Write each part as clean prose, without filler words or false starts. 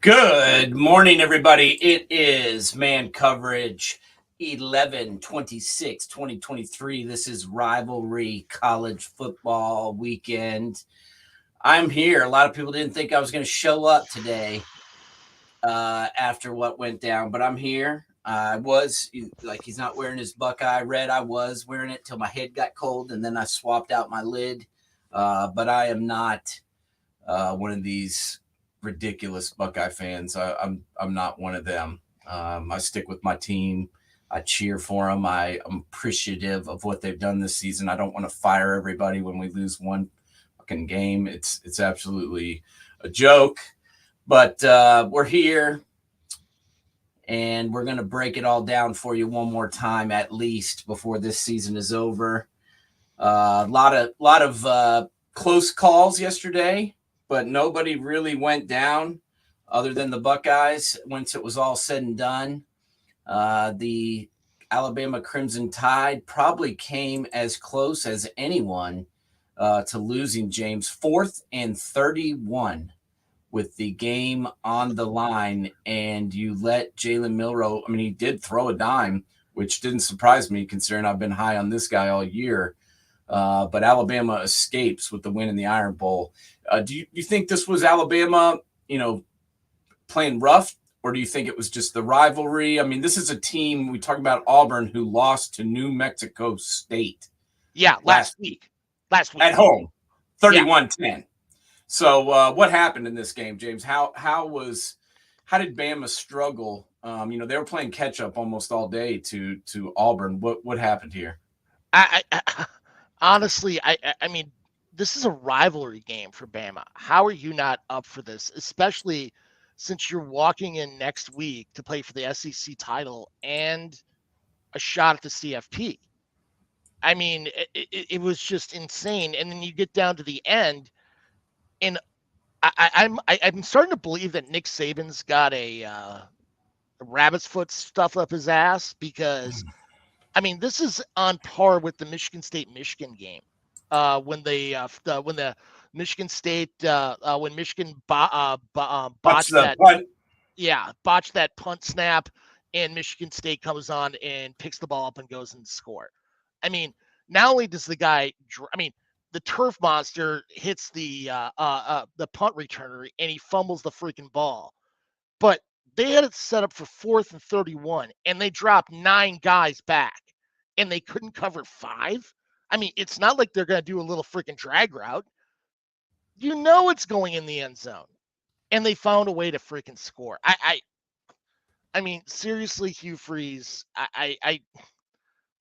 Good morning, everybody. It is man coverage 11/26/2023. This is Rivalry College Football Weekend. I'm here. A lot of people didn't think I was going to show up today after what went down, but I'm here. I was like, he's not wearing his Buckeye red. I was wearing it till my head got cold, and then I swapped out my lid. But I am not one of these ridiculous Buckeye fans. I'm not one of them. I stick with my team. I cheer for them. I'm appreciative of what they've done this season. I don't want to fire everybody when we lose one fucking game. It's absolutely a joke. But we're here, and we're gonna break it all down for you one more time, at least before this season is over. A lot of close calls yesterday, but nobody really went down other than the Buckeyes once it was all said and done. The Alabama Crimson Tide probably came as close as anyone to losing, James, 4th and 31 with the game on the line, and you let Jalen Milroe, I mean, he did throw a dime, which didn't surprise me considering I've been high on this guy all year. But Alabama escapes with the win in the Iron Bowl. Do you think this was Alabama, playing rough, or do you think it was just the rivalry? I mean, this is a team, we talk about Auburn, who lost to New Mexico State. Yeah, last week. At home, 31-10. So what happened in this game, James? How did Bama struggle? They were playing catch up almost all day to Auburn. What happened here? I honestly, I mean, this is a rivalry game for Bama. How are you not up for this, especially since you're walking in next week to play for the SEC title and a shot at the CFP? I mean, it was just insane. And then you get down to the end, and I'm starting to believe that Nick Saban's got a rabbit's foot stuffed up his ass, because I mean, this is on par with the Michigan State-Michigan game. When the Michigan State when Michigan botched that punt. botched that punt snap, and Michigan State comes on and picks the ball up and goes and score. I mean, not only does the guy, the turf monster hits the punt returner and he fumbles the freaking ball, but they had it set up for 4th and 31, and they dropped 9 guys back, and they couldn't cover 5. I mean, it's not like they're going to do a little freaking drag route. You know it's going in the end zone, and they found a way to freaking score. I mean, seriously, Hugh Freeze,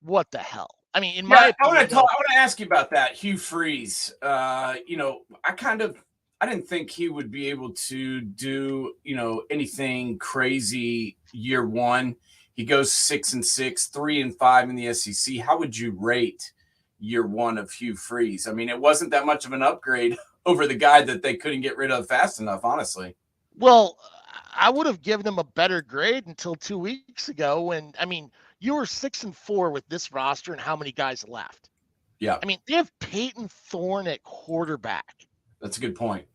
what the hell? I mean, in my opinion, I want to ask you about that, Hugh Freeze. I didn't think he would be able to do, anything crazy year one. He goes 6-6, 3-5 in the SEC. How would you rate year one of Hugh Freeze? I mean, it wasn't that much of an upgrade over the guy that they couldn't get rid of fast enough, honestly. Well, I would have given him a better grade until 2 weeks ago, when, I mean, you were 6-4 with this roster and how many guys left. Yeah. I mean, they have Peyton Thorne at quarterback. That's a good point.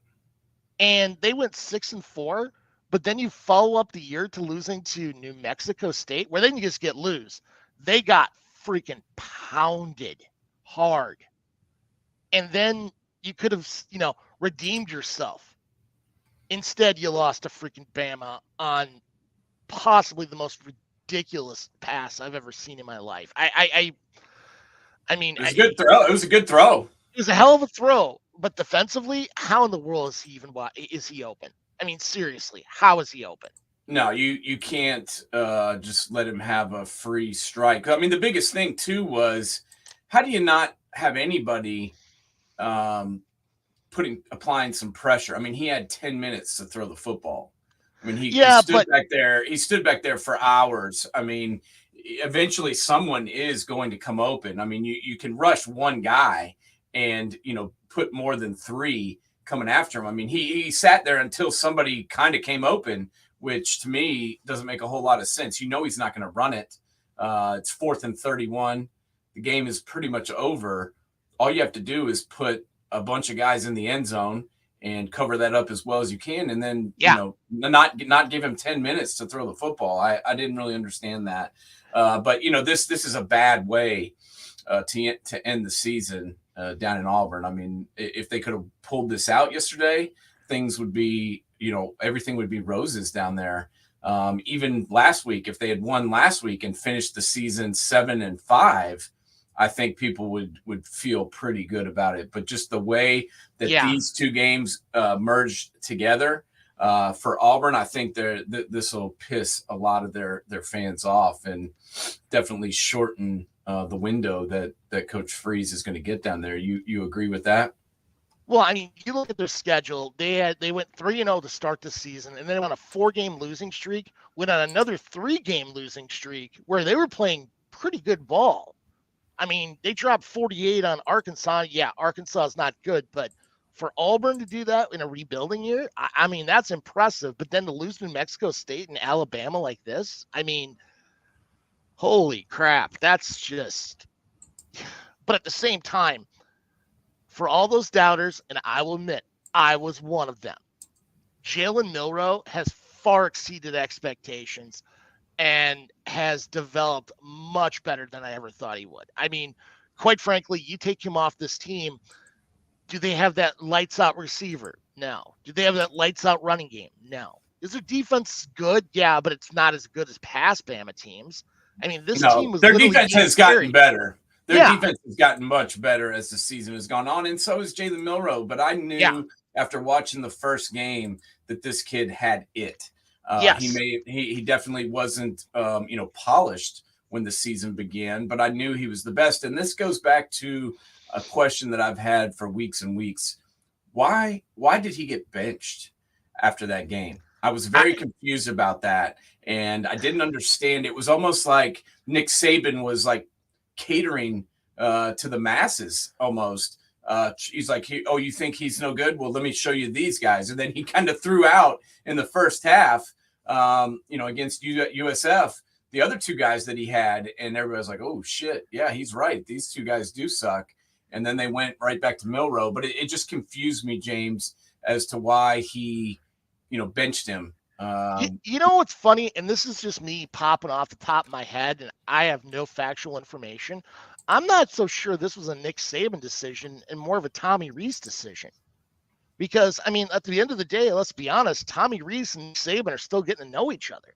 And they went 6-4, but then you follow up the year to losing to New Mexico State, where they didn't just get lose. They got freaking pounded hard. And then you could have, redeemed yourself. Instead, you lost to freaking Bama on possibly the most ridiculous pass I've ever seen in my life. I mean, it was a good throw. It was a good throw. It was a hell of a throw, but defensively, how in the world is he open? I mean, seriously, how is he open? No, you can't just let him have a free strike. I mean, the biggest thing too was, how do you not have anybody applying some pressure? I mean, he had 10 minutes to throw the football. I mean, he stood back there. He stood back there for hours. I mean, eventually someone is going to come open. I mean, you can rush one guy and, put more than 3 coming after him. I mean, he sat there until somebody kind of came open, which to me doesn't make a whole lot of sense. He's not going to run it. It's 4th and 31. The game is pretty much over. All you have to do is put a bunch of guys in the end zone and cover that up as well as you can, and then Yeah. not give him 10 minutes to throw the football. I didn't really understand that, but this is a bad way to end the season down in Auburn. I mean, if they could have pulled this out yesterday, things would be, everything would be roses down there. Even last week, if they had won last week and finished the season 7-5, I think people would feel pretty good about it. But just the way that Yeah. these two games merged together for Auburn, I think this will piss a lot of their fans off and definitely shorten the window that Coach Freeze is going to get down there. You agree with that? Well, I mean, you look at their schedule. They went 3-0 to start the season, and then they went on a 4-game losing streak. Went on another 3-game losing streak where they were playing pretty good ball. I mean, they dropped 48 on Arkansas. Yeah, Arkansas is not good, but for Auburn to do that in a rebuilding year, I mean, that's impressive. But then to lose New Mexico State and Alabama like this, I mean, holy crap, that's just. But at the same time, for all those doubters, and I will admit, I was one of them, Jalen Milroe has far exceeded expectations and has developed much better than I ever thought he would. I mean, quite frankly, you take him off this team, do they have that lights out receiver? No. Do they have that lights out running game? No. Is their defense good? Yeah, but it's not as good as past Bama teams. I mean, this team was their literally defense has scary. gotten better. Their Yeah. defense has gotten much better as the season has gone on, and so has Jalen Milroe. But I knew after watching the first game that this kid had it. Yes. He definitely wasn't polished when the season began, but I knew he was the best. And this goes back to a question that I've had for weeks and weeks. Why did he get benched after that game? I was very confused about that, and I didn't understand. It was almost like Nick Saban was like catering to the masses almost. He's like, oh, you think he's no good? Well, let me show you these guys. And then he kind of threw out in the first half, against USF, the other two guys that he had. And everybody was like, oh, shit. Yeah, he's right. These two guys do suck. And then they went right back to Milroe. But it just confused me, James, as to why he, benched him. You know what's funny? And this is just me popping off the top of my head, and I have no factual information. I'm not so sure this was a Nick Saban decision and more of a Tommy Rees decision. Because, I mean, at the end of the day, let's be honest, Tommy Rees and Nick Saban are still getting to know each other.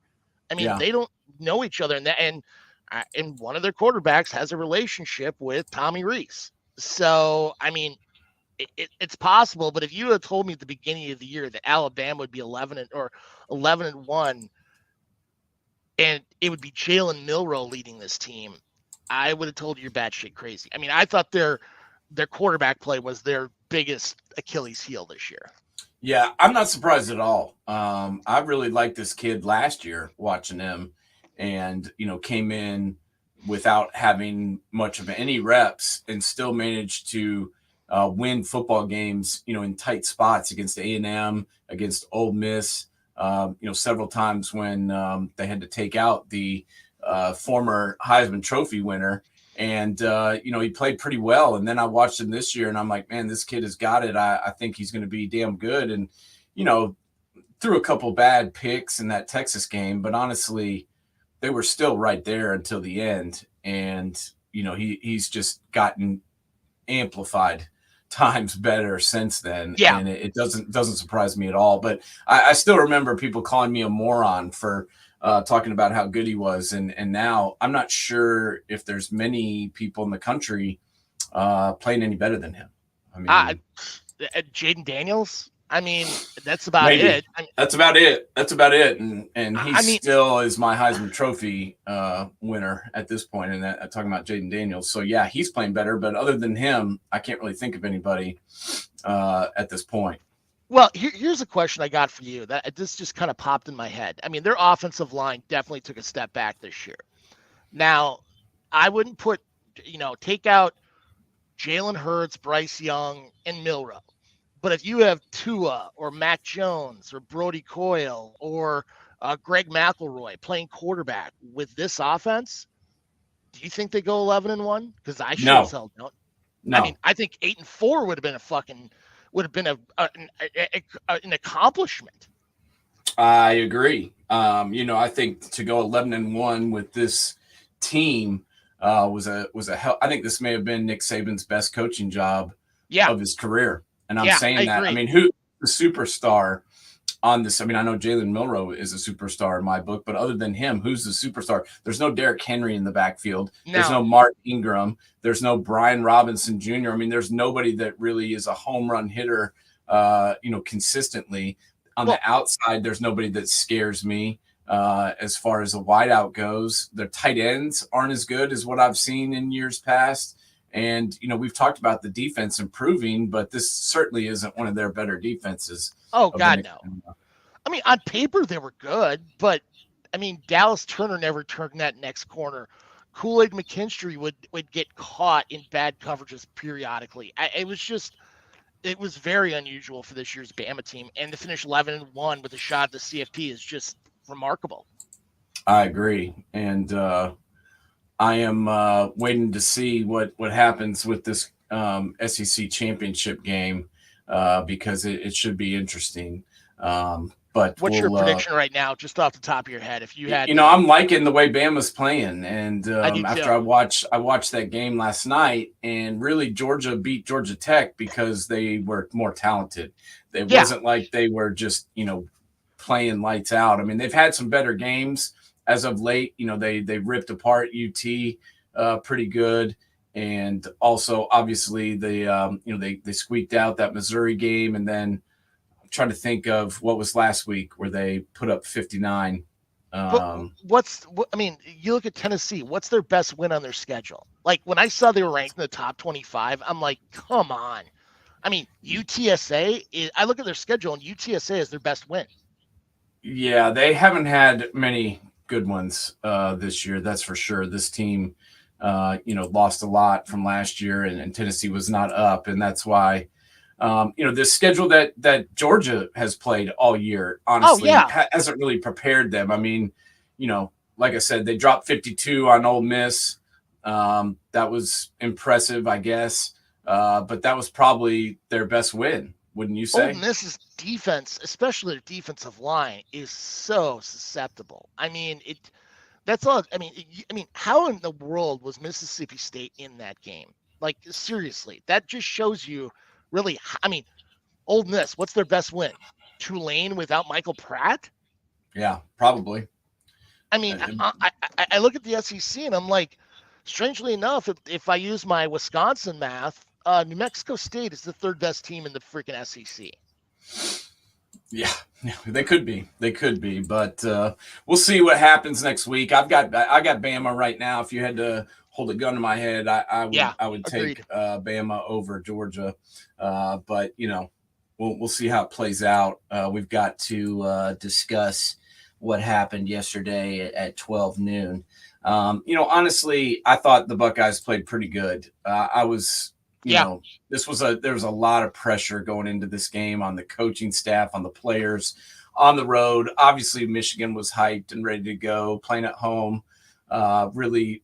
I mean, they don't know each other. And one of their quarterbacks has a relationship with Tommy Rees. So, I mean, it's possible, but if you had told me at the beginning of the year that Alabama would be 11-1, and it would be Jalen Milroe leading this team, I would have told you you're batshit crazy. I mean, I thought their quarterback play was their biggest Achilles heel this year. Yeah, I'm not surprised at all. I really liked this kid last year watching him, and came in without having much of any reps and still managed to win football games, in tight spots against A&M, against Ole Miss, several times when they had to take out the former Heisman Trophy winner. And, he played pretty well. And then I watched him this year and I'm like, man, this kid has got it. I think he's going to be damn good. And, threw a couple bad picks in that Texas game, but honestly, they were still right there until the end. And, he's just gotten amplified times better since then. Yeah. And it doesn't surprise me at all. But I still remember people calling me a moron for talking about how good he was. And now I'm not sure if there's many people in the country playing any better than him. I mean, Jaden Daniels. I mean, that's about maybe. it. That's about it. And he still is my Heisman Trophy winner at this point. And talking about Jaden Daniels. So, yeah, he's playing better. But other than him, I can't really think of anybody at this point. Well, here's a question I got for you. This just kind of popped in my head. I mean, their offensive line definitely took a step back this year. Now, I wouldn't take out Jalen Hurts, Bryce Young, and Milroe. But if you have Tua or Mac Jones or Brody Coyle or Greg McElroy playing quarterback with this offense, do you think they go 11-1? Because I sure as hell don't. No. I mean, I think 8-4 would have been a fucking would have been an accomplishment. I agree. I think to go 11-1 with this team I think this may have been Nick Saban's best coaching job Yeah, of his career. And I'm yeah, I saying that. I agree. mean, who the superstar on this? I mean, I know Jalen Milroe is a superstar in my book, but other than him, who's the superstar? There's no Derrick Henry in the backfield. There's Now, no Mark Ingram. There's no Brian Robinson Jr. I mean, there's nobody that really is a home run hitter, consistently. On the well, outside, there's nobody that scares me. As far as a wideout goes, their tight ends aren't as good as what I've seen in years past. And, we've talked about the defense improving, but this certainly isn't one of their better defenses oh of the God, Nick. no. I mean, on paper they were good, but I mean, Dallas Turner never turned that next corner. Kool-Aid McKinstry would get caught in bad coverages periodically. It was very unusual for this year's Bama team, and to finish 11-1 with a shot at the CFP is just remarkable. I agree. And I am waiting to see what happens with this SEC championship game because it should be interesting. But What's your prediction right now, just off the top of your head? If you had, I'm liking the way Bama's playing, and I do after too. I watched that game last night, and really Georgia beat Georgia Tech because they were more talented. It Yeah, wasn't like they were just playing lights out. I mean, they've had some better games as of late. They ripped apart UT pretty good, and also obviously they squeaked out that Missouri game, and then I'm trying to think of what was last week where they put up 59. but Um, I mean, you look at Tennessee. What's their best win on their schedule? Like when I saw they were ranked in the top 25, I'm like, come on. I mean, I look at their schedule, and UTSA is their best win. Yeah, they haven't had many good ones this year. That's for sure. This team, lost a lot from last year, and Tennessee was not up, and that's why, the schedule that Georgia has played all year, Oh honestly, yeah, hasn't really prepared them. I mean, like I said, they dropped 52 on Ole Miss. That was impressive, I guess, but that was probably their best win, wouldn't you Ole say? Miss's defense, especially their defensive line, is so susceptible. I mean, That's all. I mean, how in the world was Mississippi State in that game? Like seriously, that just shows you really. I mean, Ole Miss, what's their best win? Tulane without Michael Pratt? Yeah, probably. I mean, I look at the SEC and I'm like, strangely enough, if I use my Wisconsin math, New Mexico State is the third best team in the freaking SEC. Yeah, they could be. They could be, but we'll see what happens next week. I got Bama right now. If you had to hold a gun to my head, Yeah, I would agreed. take Bama over Georgia. But we'll see how it plays out. We've got to discuss what happened yesterday at 12 noon. Honestly, I thought the Buckeyes played pretty good. I was Yeah, there was a lot of pressure going into this game on the coaching staff, on the players, on the road. Obviously, Michigan was hyped and ready to go, playing at home. Really,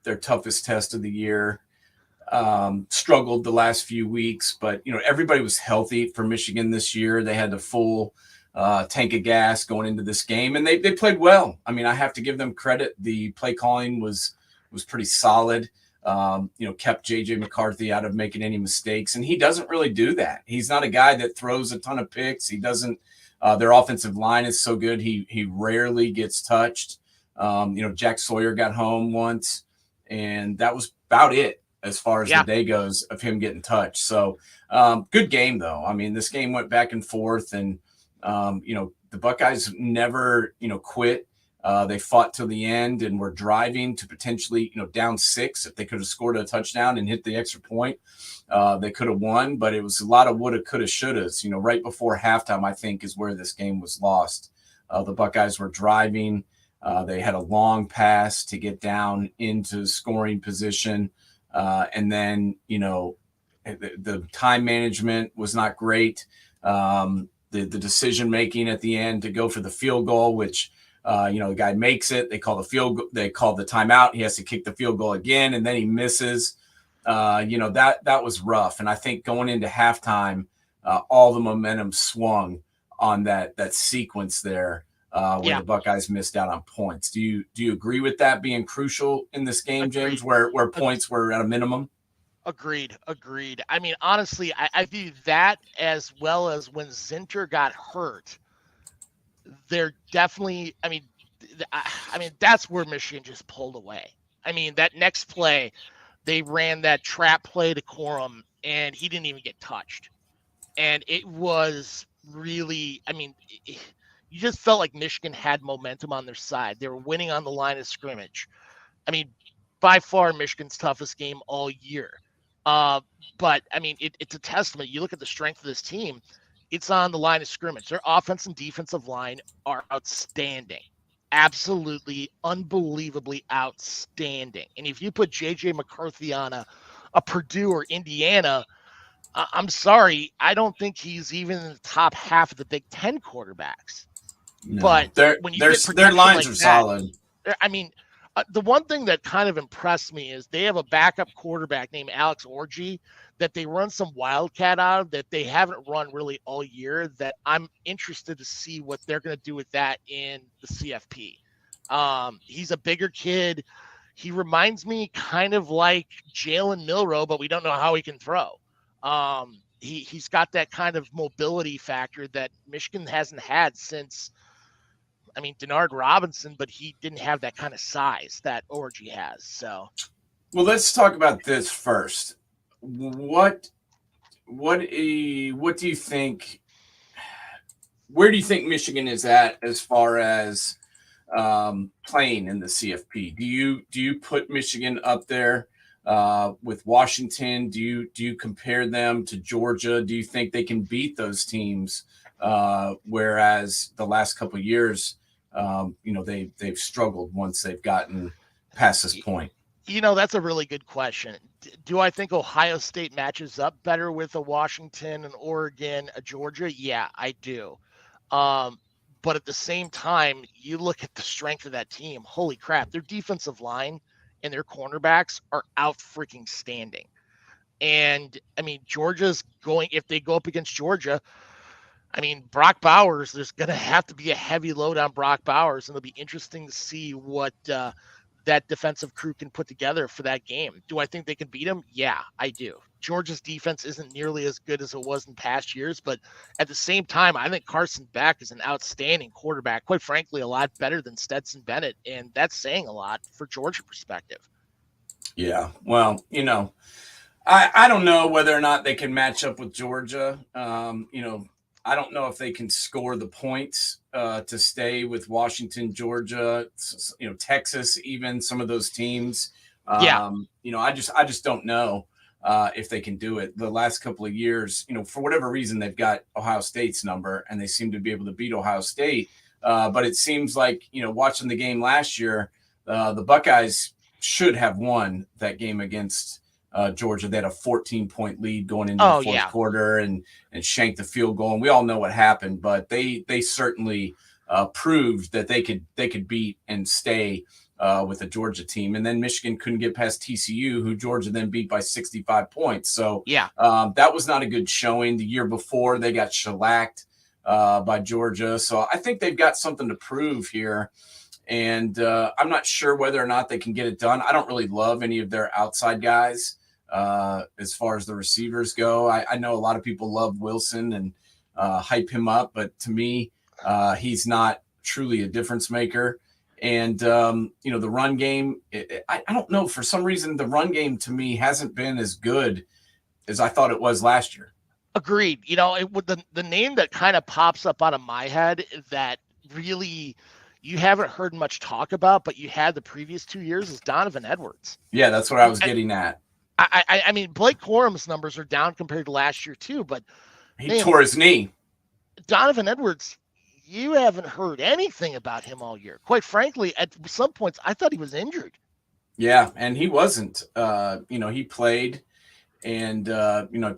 their toughest test of the year. Struggled the last few weeks, but everybody was healthy for Michigan this year. They had the full tank of gas going into this game, and they played well. I mean, I have to give them credit. The play calling was pretty solid. Kept JJ McCarthy out of making any mistakes. And he doesn't really do that. He's not a guy that throws a ton of picks. He doesn't, their offensive line is so good. He rarely gets touched. Jack Sawyer got home once, and that was about it as far as yeah, the day goes of him getting touched. So good game though. I mean, this game went back and forth, and, the Buckeyes never, quit. They fought till the end and were driving to potentially, down 6. If they could have scored a touchdown and hit the extra point, they could have won. But it was a lot of woulda, coulda, shouldas. Right before halftime, I think, is where this game was lost. The Buckeyes were driving. They had a long pass to get down into scoring position. And then, the time management was not great. The decision making at the end to go for the field goal, which the guy makes it. They call the timeout. He has to kick the field goal again, and then he misses. That was rough. And I think going into halftime, all the momentum swung on that sequence there where Yeah, the Buckeyes missed out on points. Do you agree with that being crucial in this game, James, agreed. where points were at a minimum? Agreed. I mean, honestly, I view that as well as when Zinter got hurt. They're definitely. I mean, that's where Michigan just pulled away. I mean, that next play, they ran that trap play to Corum, and he didn't even get touched. And it was really, I mean, you just felt like Michigan had momentum on their side. They were winning on the line of scrimmage. I mean, by far Michigan's toughest game all year. Uh, but I mean, it's a testament. You look at the strength of this team; it's on the line of scrimmage. Their offense and defensive line are outstanding, absolutely, unbelievably outstanding. And if you put JJ McCarthy on a Purdue or Indiana, I'm sorry, I don't think he's even in the top half of the Big Ten quarterbacks. No, But their when you their get their protection lines like are that, solid. I mean, the one thing that kind of impressed me is they have a backup quarterback named Alex Orji that they run some wildcat out of that they haven't run really all year. That I'm interested to see what they're going to do with that in the CFP. He's a bigger kid. He reminds me kind of like Jalen Milroe, but we don't know how he can throw. He's got that kind of mobility factor that Michigan hasn't had since, I mean, Denard Robinson, but he didn't have that kind of size that Orgy has. So, Well, let's talk about this first. What what do you think? Where do you think Michigan is at as far as playing in the CFP? Do you put Michigan up there with Washington? Do you compare them to Georgia? Do you think they can beat those teams? Whereas the last couple of years, they've struggled once they've gotten past this point. that's a really good question. Do I think Ohio State matches up better with a Washington, an Oregon, a Georgia? Yeah, I do. Um, but at the same time, you look at the strength of that team. Holy crap, their defensive line and their cornerbacks are out freaking standing. And I mean, Georgia's going, if they go up against Georgia, I mean, Brock Bowers, there's going to have to be a heavy load on Brock Bowers, and it'll be interesting to see what that defensive crew can put together for that game. Do I think they can beat him? Yeah, I do. Georgia's defense isn't nearly as good as it was in past years, but at the same time, I think Carson Beck is an outstanding quarterback. Quite frankly, a lot better than Stetson Bennett, and that's saying a lot for Georgia perspective. Yeah. Well, I don't know whether or not they can match up with Georgia. I don't know if they can score the points to stay with Washington, Georgia, Texas, even some of those teams. Yeah, I just don't know if they can do it. The last couple of years, for whatever reason, they've got Ohio State's number and they seem to be able to beat Ohio State. But it seems like, watching the game last year, the Buckeyes should have won that game against Georgia. They had a 14-point lead going into the oh fourth yeah, quarter and shanked the field goal. And we all know what happened, but they certainly proved that they could beat and stay with a Georgia team. And then Michigan couldn't get past TCU, who Georgia then beat by 65 points. So yeah. that was not a good showing. The year before, they got shellacked by Georgia. So I think they've got something to prove here. And I'm not sure whether or not they can get it done. I don't really love any of their outside guys as far as the receivers go. I know a lot of people love Wilson and hype him up, but to me, he's not truly a difference maker. And, the run game, I don't know. For some reason, the run game to me hasn't been as good as I thought it was last year. Agreed. With the name that kind of pops up out of my head that really you haven't heard much talk about, but you had the previous 2 years is Donovan Edwards. Yeah, that's what I was getting at. I mean, Blake Corum's numbers are down compared to last year too, but He tore his knee. Donovan Edwards, you haven't heard anything about him all year. Quite frankly, at some points, I thought he was injured. Yeah, and he wasn't. He played and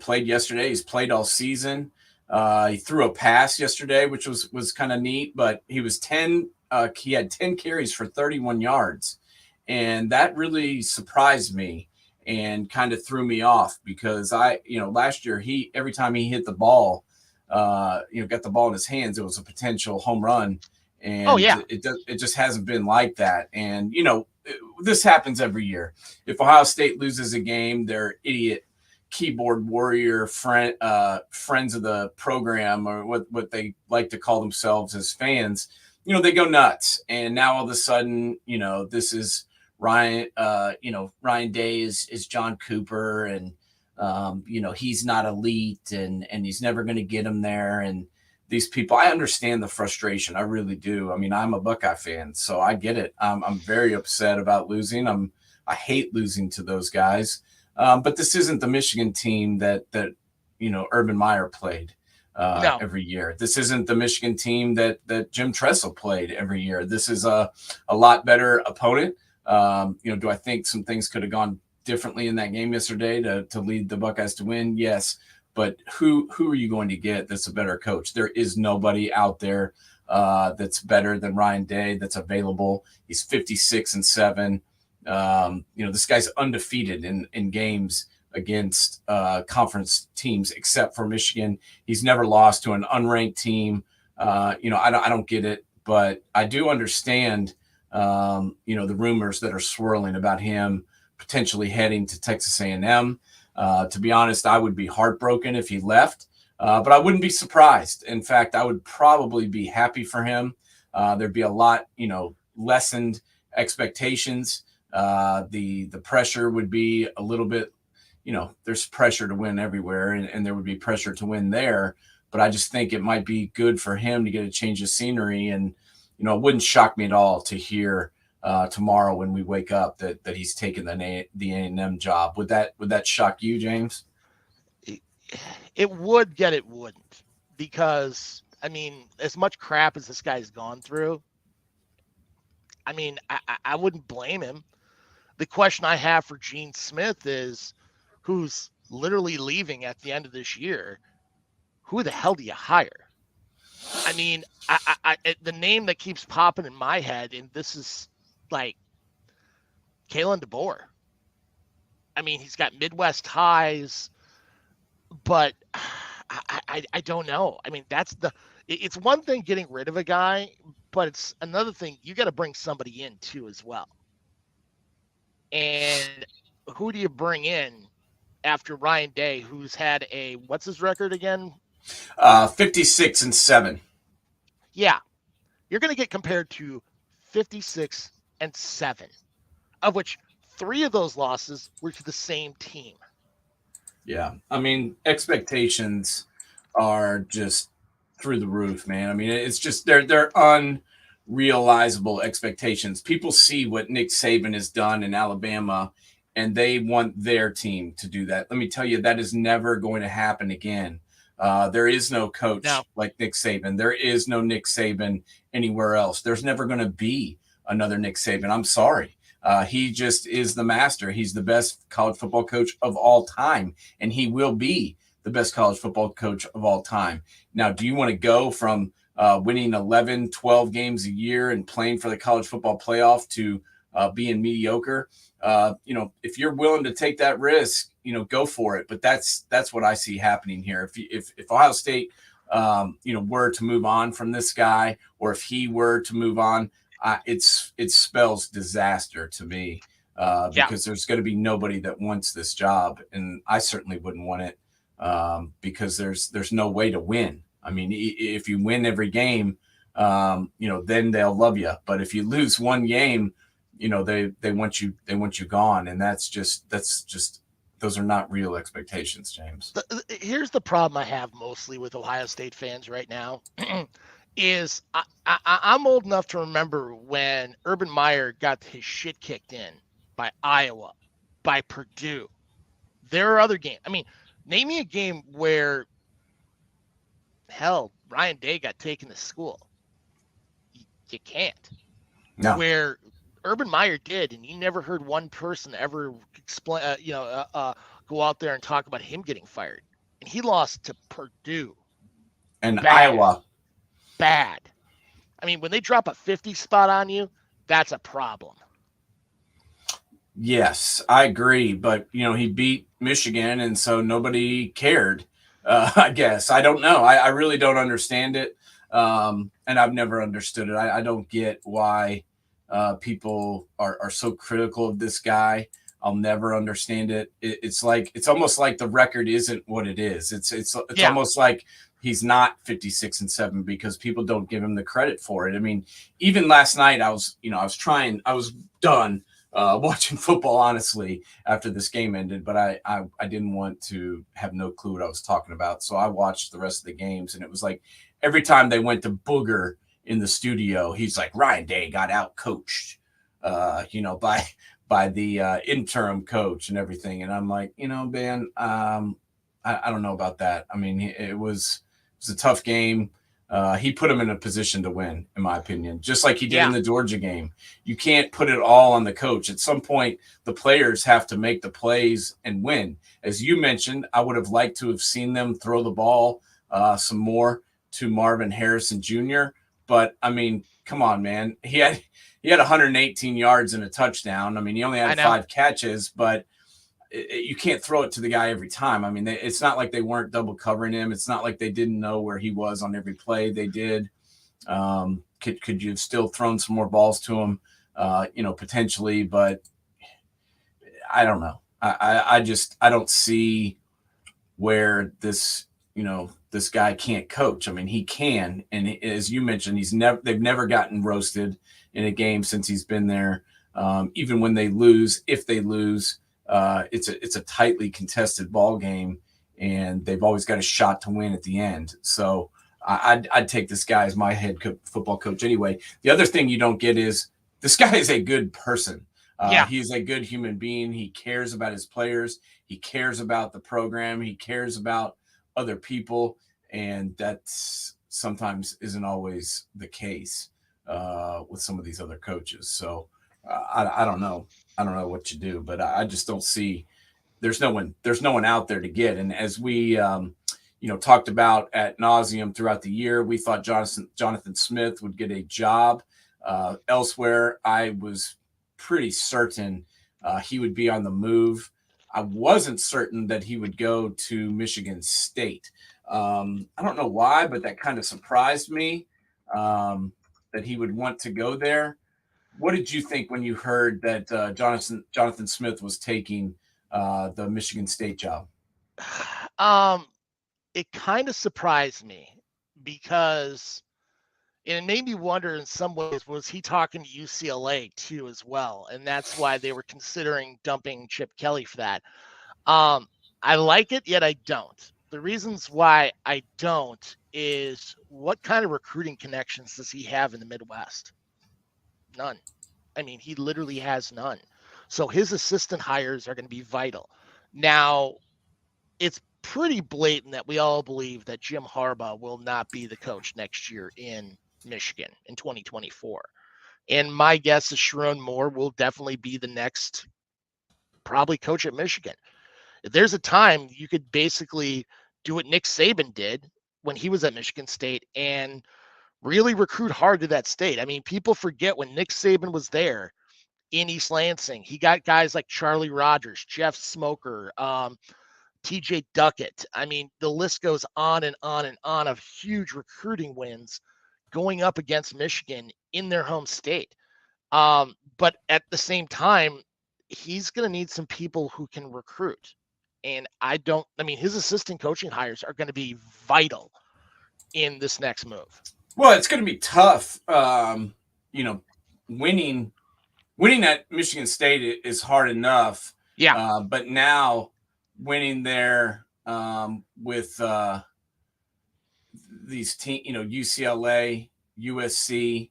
played yesterday. He's played all season. He threw a pass yesterday, which was kind of neat, but he was 10. He had 10 carries for 31 yards, and that really surprised me. and kind of threw me off because last year every time he hit the ball, got the ball in his hands, it was a potential home run, Oh and yeah. it just hasn't been like that. And this happens every year. If Ohio State loses a game, their idiot keyboard warrior friends of the program, or what they like to call themselves as fans, they go nuts. And now all of a sudden, this is Ryan. Ryan Day is John Cooper, and he's not elite, and he's never going to get him there. And these people, I understand the frustration. I really do. I mean, I'm a Buckeye fan, so I get it. I'm very upset about losing. I hate losing to those guys. But this isn't the Michigan team that Urban Meyer played No. every year. This isn't the Michigan team that Jim Tressel played every year. This is a lot better opponent. Do I think some things could have gone differently in that game yesterday to lead the Buckeyes to win? Yes. But who are you going to get that's a better coach? There is nobody out there that's better than Ryan Day that's available. He's 56-7. This guy's undefeated in games against conference teams except for Michigan. He's never lost to an unranked team. I don't get it, but I do understand the rumors that are swirling about him potentially heading to Texas A&M. To be honest, I would be heartbroken if he left, but I wouldn't be surprised. In fact, I would probably be happy for him. There'd be a lot, lessened expectations. The pressure would be a little bit, there's pressure to win everywhere, and there would be pressure to win there. But I just think it might be good for him to get a change of scenery. And, it wouldn't shock me at all to hear tomorrow when we wake up that he's taken the A&M job. Would that shock you, James? It would, yet it wouldn't, because I mean, as much crap as this guy's gone through, I mean, I wouldn't blame him. The question I have for Gene Smith is, who's literally leaving at the end of this year, who the hell do you hire? I mean, the name that keeps popping in my head, and this is like Kalen DeBoer. I mean, he's got Midwest ties, but I don't know. I mean, it's one thing getting rid of a guy, but it's another thing, you got to bring somebody in too as well. And who do you bring in after Ryan Day, who's had what's his record again? 56-7. Yeah, you're going to get compared to 56-7, of which 3 of those losses were to the same team. Yeah, I mean, expectations are just through the roof, man. I mean, it's just they're unrealizable expectations. People see what Nick Saban has done in Alabama, and they want their team to do that. Let me tell you, that is never going to happen again. There is no coach like Nick Saban. There is no Nick Saban anywhere else. There's never going to be another Nick Saban. I'm sorry. He just is the master. He's the best college football coach of all time, and he will be the best college football coach of all time. Now, do you want to go from winning 11, 12 games a year and playing for the college football playoff to being mediocre? If you're willing to take that risk, go for it. But that's what I see happening here. If Ohio State, were to move on from this guy, or if he were to move on, it spells disaster to me, because there's going to be nobody that wants this job, and I certainly wouldn't want it, because there's no way to win. I mean, if you win every game, then they'll love you. But if you lose one game, they want you gone, and that's just those are not real expectations, James. Here's the problem I have mostly with Ohio State fans right now. Is I'm old enough to remember when Urban Meyer got his shit kicked in by Iowa, by Purdue. There are other games. I mean, name me a game where, hell, Ryan Day got taken to school. You can't. No. Where Urban Meyer did, and you never heard one person ever explain, go out there and talk about him getting fired. And he lost to Purdue and Iowa. Bad. I mean, when they drop a 50 spot on you, that's a problem. Yes, I agree. But, he beat Michigan, and so nobody cared. I guess. I don't know. I really don't understand it. And I've never understood it. I don't get why people are so critical of this guy. I'll never understand it. It's almost like the record isn't what it is. It's Yeah, almost like he's not 56-7 because people don't give him the credit for it. I mean, even last night I was done watching football, honestly, after this game ended, but I didn't want to have no clue what I was talking about. So I watched the rest of the games, and it was like every time they went to Booger in the studio, he's like, Ryan Day got out coached, by the interim coach and everything. And I'm like, man, I don't know about that. I mean, it was a tough game. He put him in a position to win, in my opinion, just like he did in yeah, the Georgia game. You can't put it all on the coach. At some point, the players have to make the plays and win. As you mentioned, I would have liked to have seen them throw the ball some more to Marvin Harrison Jr. But I mean, come on, man. He had 118 yards and a touchdown. I mean, he only I had know. 5 catches, but you can't throw it to the guy every time. I mean, it's not like they weren't double covering him. It's not like they didn't know where he was on every play. They did. Could you have still thrown some more balls to him? Potentially, but I don't know. I don't see where this guy can't coach. I mean, he can, and as you mentioned, they've never gotten roasted in a game since he's been there. Even when they lose, if they lose, it's a tightly contested ball game, and they've always got a shot to win at the end. So I'd take this guy as my football coach anyway. The other thing you don't get is this guy is a good person. Yeah, He is a good human being. He cares about his players. He cares about the program. He cares about other people, and that sometimes isn't always the case with some of these other coaches. So I don't know. I don't know what you do, but I just don't see. There's no one out there to get. And as we talked about at nauseum throughout the year, we thought Jonathan Smith would get a job elsewhere. I was pretty certain he would be on the move. I wasn't certain that he would go to Michigan State. I don't know why, but that kind of surprised me that he would want to go there. What did you think when you heard that Jonathan Smith was taking the Michigan State job? um, it kind of surprised me because and it made me wonder in some ways, was he talking to UCLA too as well? And that's why they were considering dumping Chip Kelly for that. Um, I like it, yet I don't. The reasons why I don't is what kind of recruiting connections does he have in the Midwest? None. I mean, he literally has none. So his assistant hires are going to be vital. Now, it's pretty blatant that we all believe that Jim Harbaugh will not be the coach next year in Michigan in 2024. And my guess is Sharon Moore will definitely be the next probably coach at Michigan. If there's a time you could basically do what Nick Saban did when he was at Michigan State and really recruit hard to that state. I mean, people forget when Nick Saban was there in East Lansing, he got guys like Charlie Rogers, Jeff Smoker, TJ Duckett. I mean, the list goes on and on and on of huge recruiting wins going up against Michigan in their home state. But at the same time, he's going to need some people who can recruit. And I mean, his assistant coaching hires are going to be vital in this next move. Well, it's going to be tough. You know, winning winning at Michigan State is hard enough, Yeah. but now winning there with these teams, UCLA, USC,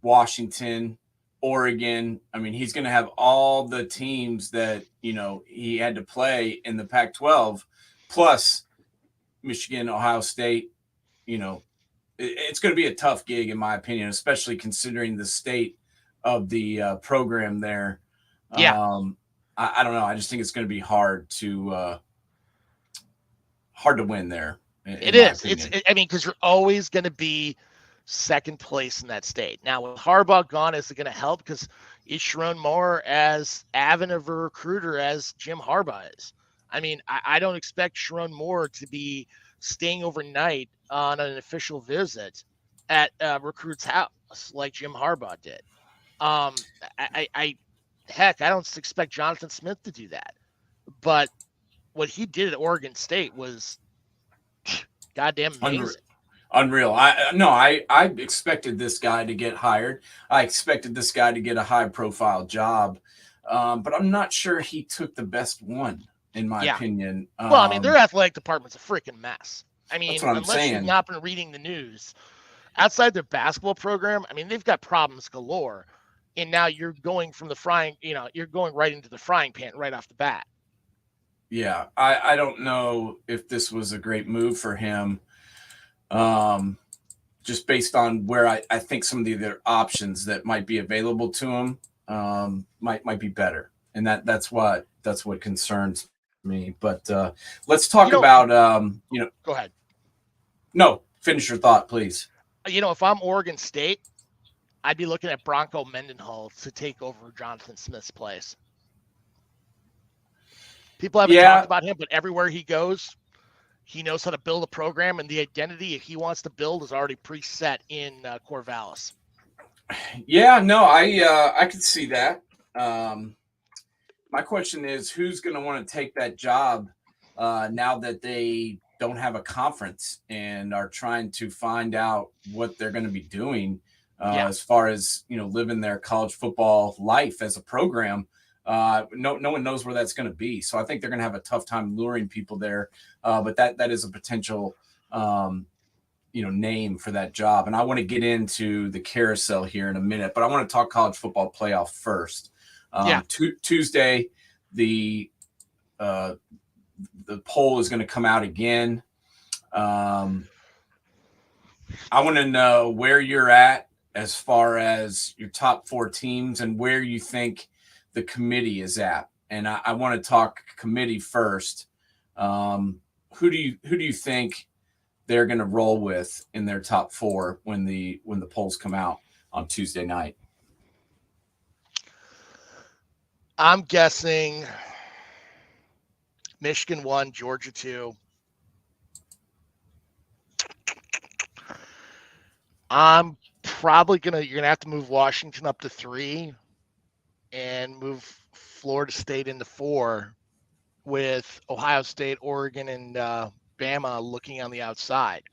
Washington, Oregon. I mean, he's going to have all the teams that he had to play in the Pac-12, plus Michigan, Ohio State. It's going to be a tough gig, in my opinion, especially considering the state of the program there. Yeah. I don't know. I just think it's going to be hard to win there, in It my is. opinion. I mean, because you're always going to be second place in that state. Now, with Harbaugh gone, is it going to help? Because Is Sharon Moore as avid of a recruiter as Jim Harbaugh is? I mean, I don't expect Sharon Moore to be staying overnight on an official visit at a recruit's house like Jim Harbaugh did. I heck, I don't expect Jonathan Smith to do that. But what he did at Oregon State was goddamn Unreal. amazing. Unreal. I expected this guy to get hired. I expected this guy to get a high profile job, but I'm not sure he took the best one, in my Yeah. opinion. Well, I mean, their athletic department's a freaking mess. I That's mean, what I'm unless you've saying. not been reading the news, outside their basketball program, I mean, they've got problems galore. And now you're going from the frying, you're going right into the frying pan right off the bat. Yeah, I don't know if this was a great move for him. Um, just based on where I think some of the other options that might be available to him might be better, and that's what concerns me. But let's You talk know, about go ahead. no, finish your thought, please. If I'm Oregon State, I'd be looking at Bronco Mendenhall to take over Jonathan Smith's place. People haven't talked Yeah, about him, but everywhere he goes, he knows how to build a program, and the identity he wants to build is already preset in Corvallis. yeah, no, I could see that. Um, my question is, who's going to want to take that job now that they don't have a conference and are trying to find out what they're going to be doing Yeah, as far as living their college football life as a program. No one knows where that's going to be, so I think they're going to have a tough time luring people there. But that is a potential name for that job. And I want to get into the carousel here in a minute, but I want to talk college football playoff first. yeah. Tuesday, the uh, the poll is going to come out again. Um, I want to know where you're at as far as your top four teams and where you think the committee is at. And I want to talk committee first. Who do you think they're going to roll with in their top four when the polls come out on Tuesday night? I'm guessing Michigan 1, Georgia 2. I'm probably you're gonna have to move Washington up to 3 and move Florida State into 4, with Ohio State, Oregon, and Bama looking on the outside.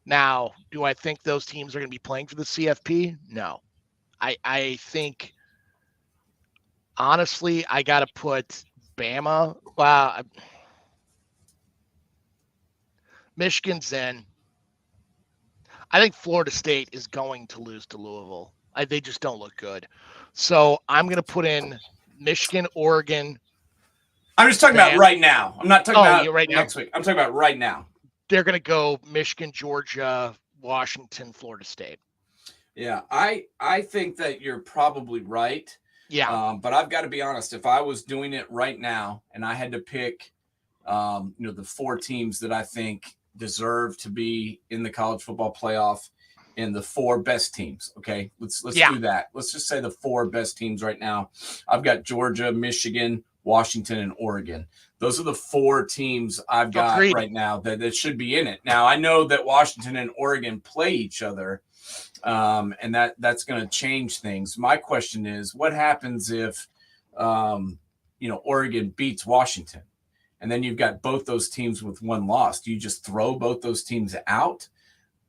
Now, do I think those teams are going to be playing for the CFP? No. I think, honestly, I got to put Bama. Well, Michigan's in. I think Florida State is going to lose to Louisville. They just don't look good. So I'm going to put in Michigan, Oregon. I'm just talking about right now. I'm not talking about right now. next week. I'm talking about right now. They're going to go Michigan, Georgia, Washington, Florida State. Yeah, I think that you're probably right. Yeah. But I've got to be honest. If I was doing it right now and I had to pick, the four teams that I think deserve to be in the college football playoff and the four best teams. Okay, let's do that. Let's just say the four best teams right now. I've got Georgia, Michigan, Washington, and Oregon. Those are the four teams I've got right now that should be in it. Now, I know that Washington and Oregon play each other, and that's going to change things. My question is, what happens if Oregon beats Washington, and then you've got both those teams with one loss? Do you just throw both those teams out?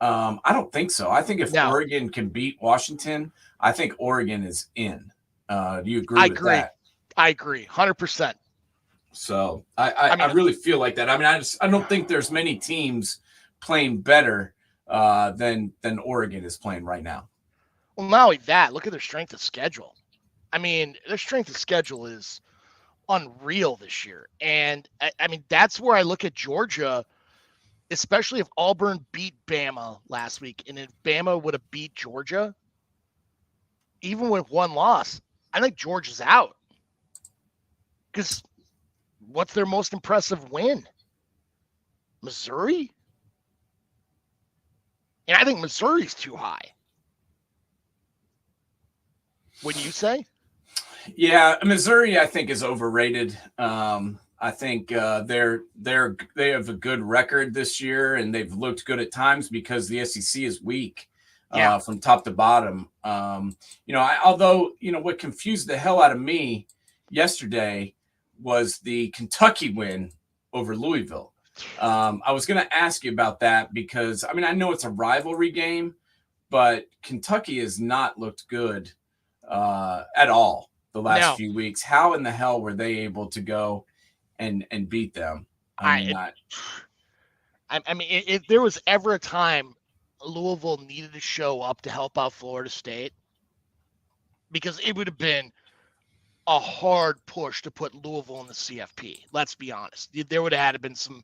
I don't think so. I think if Oregon can beat Washington, I think Oregon is in. Do you agree with that? I agree, 100%. So I really feel like that. I mean, I don't think there's many teams playing better than Oregon is playing right now. Well, not only that, look at their strength of schedule. I mean, their strength of schedule is unreal this year. And I mean, that's where I look at Georgia, especially if Auburn beat Bama last week. And if Bama would have beat Georgia, even with one loss, I think Georgia's out. Because what's their most impressive win? Missouri? And I think Missouri's too high. Wouldn't you say? Yeah, Missouri, I think, is overrated. I think they have a good record this year, and they've looked good at times because the SEC is weak Yeah. from top to bottom. Although what confused the hell out of me yesterday was the Kentucky win over Louisville. I was going to ask you about that because I know it's a rivalry game, but Kentucky has not looked good at all the last No, few weeks. How in the hell were they able to go and beat them? I I, mean, it, I, I mean, if there was ever a time Louisville needed to show up to help out Florida State, because it would have been a hard push to put Louisville in the CFP. Let's be honest. There would have had to been some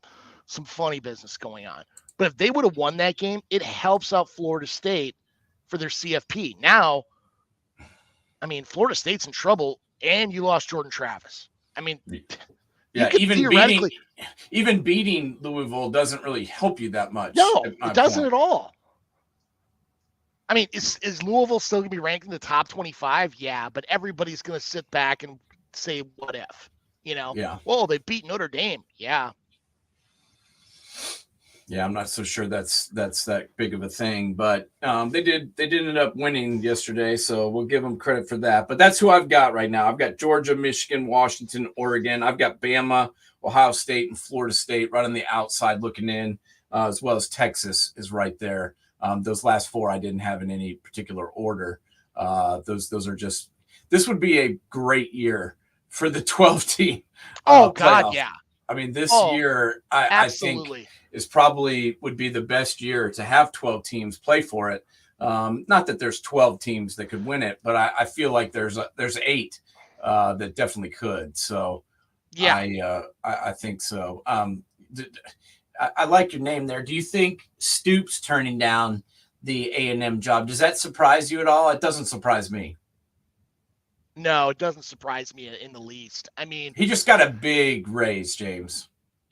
funny business going on. But if they would have won that game, it helps out Florida State for their CFP. Now, Florida State's in trouble, and you lost Jordan Travis. I mean, you yeah, could theoretically. even beating Louisville doesn't really help you that much. No, At my it doesn't point, at all. Is Louisville still going to be ranked in the top 25? Yeah, but everybody's going to sit back and say, what if? yeah, Well, they beat Notre Dame. Yeah. yeah, I'm not so sure that's that big of a thing, but they did end up winning yesterday, so we'll give them credit for that. But that's who I've got right now. I've got Georgia, Michigan, Washington, Oregon. I've got Bama, Ohio State, and Florida State right on the outside looking in, as well as Texas is right there. Those last four I didn't have in any particular order. Those are just this would be a great year for the 12 team Oh, God, playoff. yeah. This Oh, year I think absolutely. is probably would be the best year to have 12 teams play for it. Not that there's 12 teams that could win it, but I feel like there's eight that definitely could. So Yeah. I think so. I like your name there. Do you think Stoops turning down the A&M job, does that surprise you at all? It doesn't surprise me. No, it doesn't surprise me in the least. He just got a big raise, James.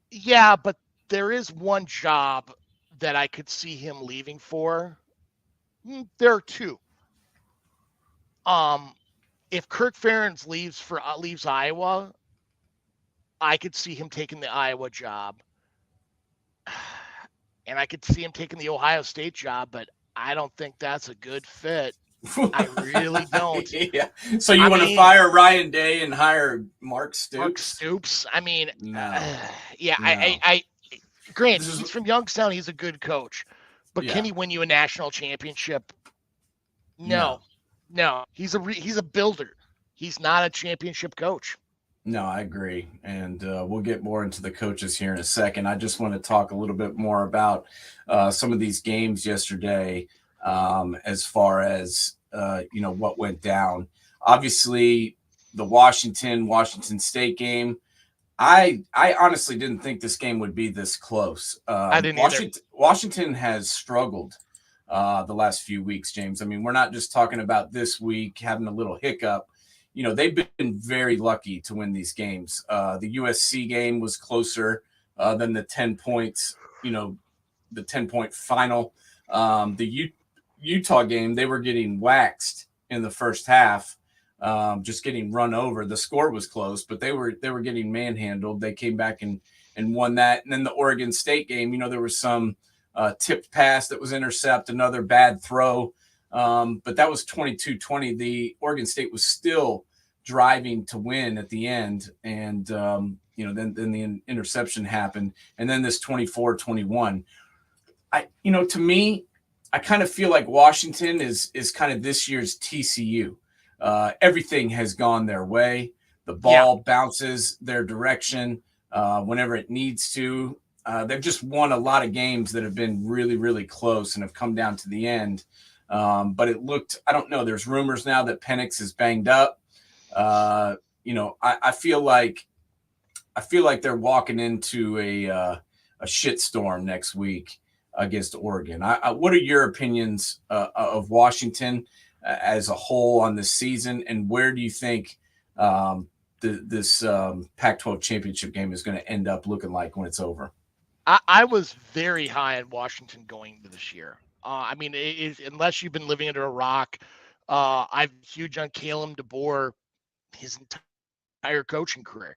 Yeah, but there is one job that I could see him leaving for. There are two. Um, if Kirk Ferentz leaves Iowa, I could see him taking the Iowa job, and I could see him taking the Ohio State job. But I don't think that's a good fit. I really don't. Yeah. So you I want to mean, fire Ryan Day and hire Mark Mark Stoops? Stoops. No, Yeah. no. Grant, This is he's from Youngstown. He's a good coach, but can yeah. he win you a national championship? No, No, no. He's a builder. He's not a championship coach. no, I agree. And we'll get more into the coaches here in a second. I just want to talk a little bit more about some of these games yesterday, as far as what went down. Obviously, the Washington State game. I honestly didn't think this game would be this close. I didn't either. Washington has struggled the last few weeks, James. We're not just talking about this week having a little hiccup. They've been very lucky to win these games. The USC game was closer than the 10 points. The 10-point final. Utah game, they were getting waxed in the first half, just getting run over. The score was close, but they were getting manhandled. They came back and won that. And then the Oregon State game, there was some tipped pass that was intercepted, another bad throw. But that was 22-20. The Oregon State was still driving to win at the end. And, then the interception happened. And then this 24-21. To me, I kind of feel like Washington is kind of this year's TCU. Everything has gone their way. The ball bounces their direction whenever it needs to. They've just won a lot of games that have been really, really close and have come down to the end. But it looked, I don't know, there's rumors now that Penix is banged up. I feel like they're walking into a shitstorm next week against Oregon. What are your opinions of Washington as a whole on this season, and where do you think this Pac-12 championship game is going to end up looking like when it's over? I was very high on Washington going into this year. Unless you've been living under a rock, I'm huge on Caleb DeBoer. his entire coaching career.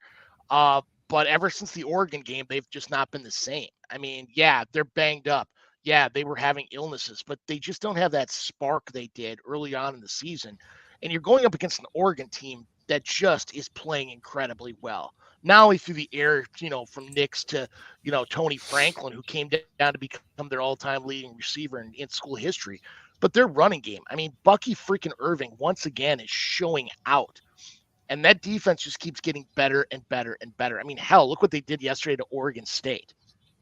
But ever since the Oregon game, they've just not been the same. I mean, yeah, they're banged up. Yeah, they were having illnesses, but they just don't have that spark they did early on in the season. And you're going up against an Oregon team that just is playing incredibly well. Not only through the air, from Nix to, Tony Franklin, who came down to become their all-time leading receiver in school history, but their running game. I mean, Bucky freaking Irving once again is showing out. And that defense just keeps getting better and better and better. I mean, hell, look what they did yesterday to Oregon State.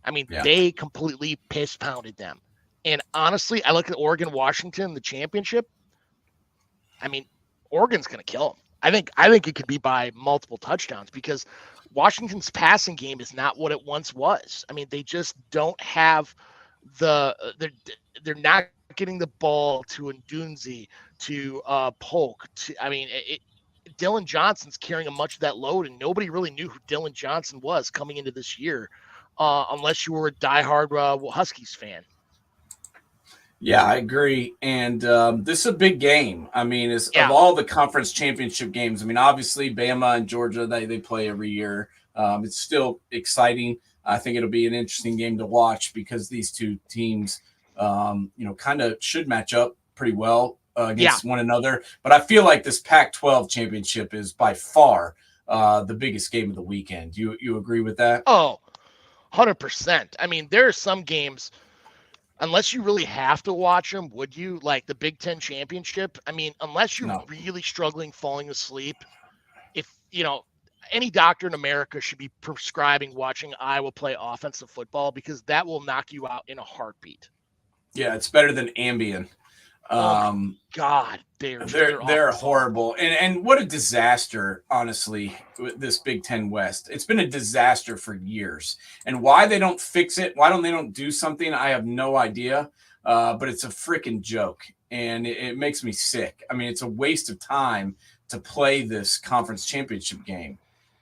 I mean, Yeah. they completely piss pounded them. And honestly, I look at Oregon, Washington, the championship. I mean, Oregon's going to kill them. I think it could be by multiple touchdowns because Washington's passing game is not what it once was. I mean, they just don't have they're not getting the ball to Ndunzi, to Polk. Dylan Johnson's carrying much of that load, and nobody really knew who Dylan Johnson was coming into this year, unless you were a diehard Huskies fan. Yeah, I agree. And this is a big game. I mean, of all the conference championship games, I mean, obviously Bama and Georgia, they play every year. It's still exciting. I think it'll be an interesting game to watch because these two teams, kind of should match up pretty well against one another. But I feel like this Pac-12 championship is by far the biggest game of the weekend. You agree with that? Oh, 100%. I mean, there are some games, unless you really have to watch them, would you? Like the Big Ten championship? I mean, unless you're really struggling falling asleep, any doctor in America should be prescribing watching Iowa play offensive football because that will knock you out in a heartbeat. Yeah, it's better than Ambien. Oh my God, they're horrible, and what a disaster! Honestly, this Big Ten West, it's been a disaster for years. And why they don't fix it, why they don't do something, I have no idea. But it's a freaking joke, and it makes me sick. I mean, it's a waste of time to play this conference championship game,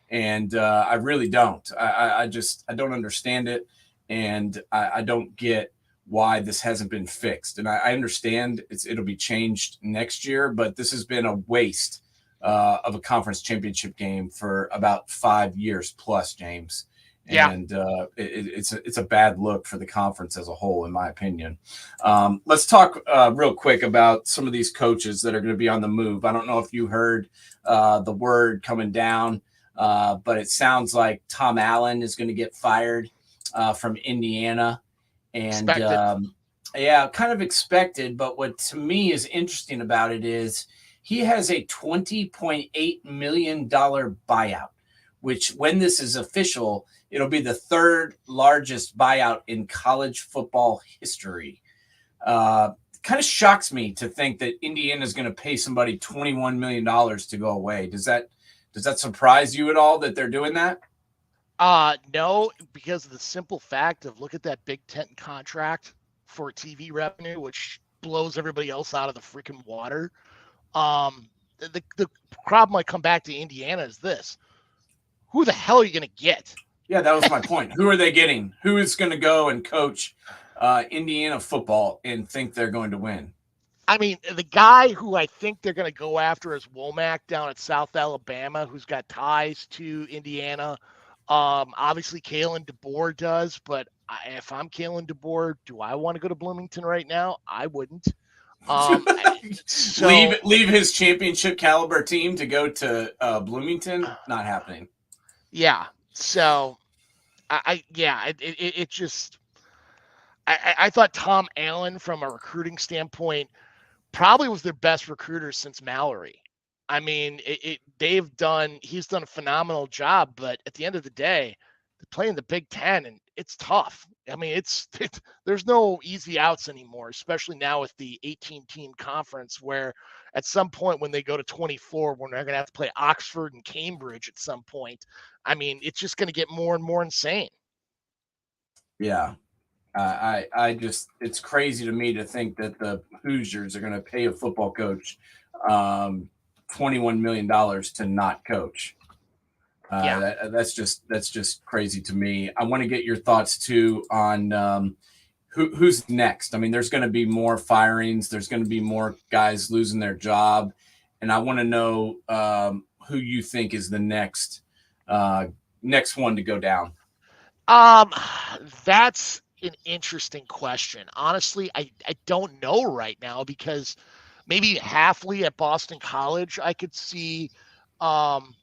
and I really don't. I don't understand it, and I don't get why this hasn't been fixed. And I understand it'll be changed next year, but this has been a waste of a conference championship game for about 5 years plus, James. And it's a bad look for the conference as a whole, in my opinion. Let's talk real quick about some of these coaches that are going to be on the move. I don't know if you heard the word coming down, but it sounds like Tom Allen is going to get fired from Indiana. And kind of expected. But what to me is interesting about it is he has a $20.8 million buyout, which when this is official, it'll be the third largest buyout in college football history. Kind of shocks me to think that Indiana is going to pay somebody $21 million to go away. Does that surprise you at all that they're doing that? No, because of the simple fact of look at that Big Ten contract for TV revenue, which blows everybody else out of the freaking water. The problem I come back to Indiana is this: who the hell are you going to get? Yeah, that was my point. Who are they getting? Who is going to go and coach Indiana football and think they're going to win? I mean, the guy who I think they're going to go after is Womack down at South Alabama, who's got ties to Indiana. Obviously, Kalen DeBoer does, but if I'm Kalen DeBoer, do I want to go to Bloomington right now? I wouldn't. Leave his championship caliber team to go to Bloomington? Not happening. Yeah. So, I thought Tom Allen, from a recruiting standpoint, probably was their best recruiter since Mallory. I mean, he's done a phenomenal job, but at the end of the day, they're playing the Big Ten, and it's tough. I mean, there's no easy outs anymore, especially now with the 18-team conference, where at some point when they go to 24, when they're going to have to play Oxford and Cambridge at some point, I mean, it's just going to get more and more insane. Yeah. It's crazy to me to think that the Hoosiers are going to pay a football coach $21 million to not coach. That's just crazy to me. I want to get your thoughts too on who's next. I mean, there's going to be more firings. There's going to be more guys losing their job, and I want to know who you think is the next one to go down? Um, that's an interesting question. Honestly, I don't know right now because maybe Halfley at Boston College, I could see. Um,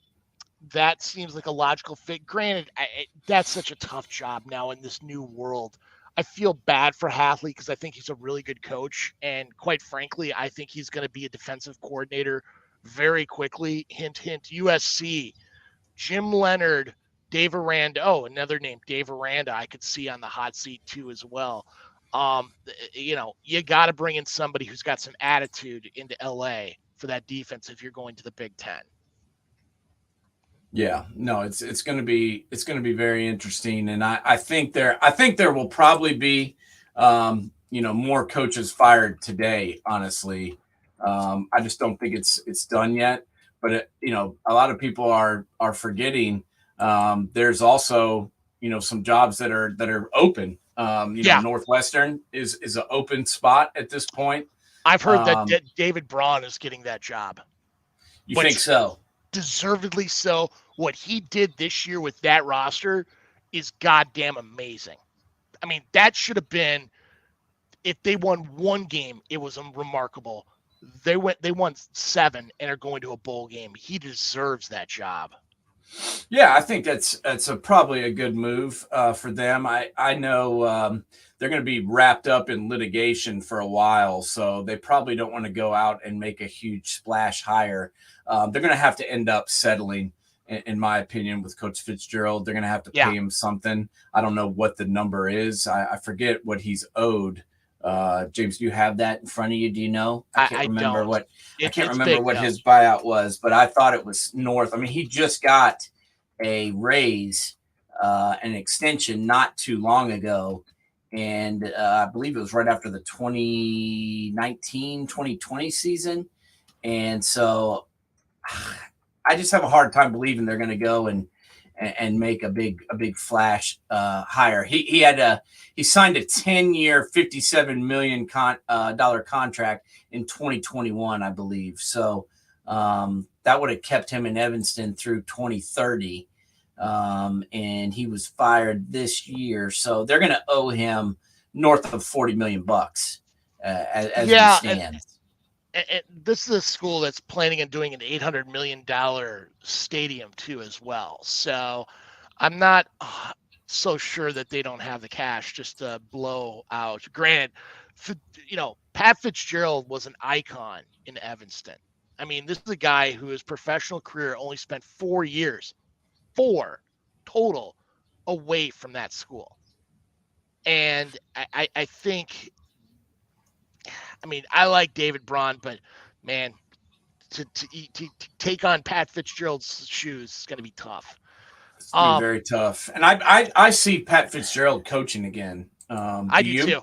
that seems like a logical fit. Granted, that's such a tough job now in this new world. I feel bad for Halfley because I think he's a really good coach, and quite frankly, I think he's going to be a defensive coordinator very quickly. Hint, hint. USC, Jim Leonard, Dave Aranda. Oh, another name, Dave Aranda. I could see on the hot seat too as well. You got to bring in somebody who's got some attitude into LA for that defense if you're going to the Big Ten. Yeah, no, it's going to be very interesting, and I think there will probably be more coaches fired today. Honestly, I just don't think it's done yet. But a lot of people are forgetting there's also some jobs that are open. Yeah, Northwestern is an open spot at this point. I've heard that Um, David Braun is getting that job, you think which so? deservedly so. What he did this year with that roster is goddamn amazing. I mean, that should have been, if they won one game, it was remarkable. They won 7 and are going to a bowl game. He deserves that job. Yeah, I think that's probably a good move for them. I know they're going to be wrapped up in litigation for a while, so they probably don't want to go out and make a huge splash hire. They're going to have to end up settling, in my opinion, with Coach Fitzgerald. They're going to have to Yeah, pay him something. I don't know what the number is. I forget what he's owed. James, do you have that in front of you? Do you know? I don't. I can't It's remember big what though. his buyout was, but I thought it was north. I mean, he just got a raise, an extension not too long ago. And I believe it was right after the 2019-2020 season. And so I just have a hard time believing they're going to go and make a big flash hire. He signed a 10-year, $57 million dollar contract in 2021, I believe. So that would have kept him in Evanston through 2030. And he was fired this year, so they're going to owe him north of $40 million bucks as we Yeah, stand. and this is a school that's planning on doing an $800 million stadium too as well. So I'm not so sure that they don't have the cash just to blow out. Granted, Pat Fitzgerald was an icon in Evanston. I mean, this is a guy who his professional career only spent 4 years, 4 total, away from that school. And I think, I mean, I like David Braun, but man, to take on Pat Fitzgerald's shoes is going to be tough. It's going to be Um, very tough. And I see Pat Fitzgerald coaching again. I Do do you? too.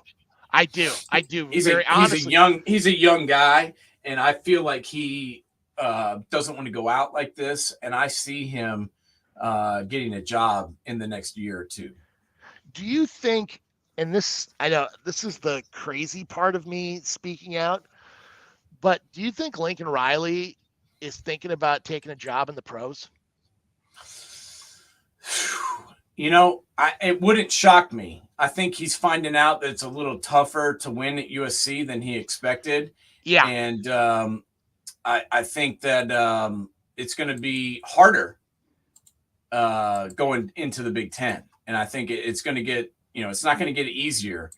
I do. I do. Very He's a honestly. young guy, and I feel like he doesn't want to go out like this. And I see him getting a job in the next year or two. Do you think? And this, I know this is the crazy part of me speaking out, but do you think Lincoln Riley is thinking about taking a job in the pros? It wouldn't shock me. I think he's finding out that it's a little tougher to win at USC than he expected, Yeah, and I think that it's going to be harder going into the Big Ten, and I think it's going to get it's not going to get easier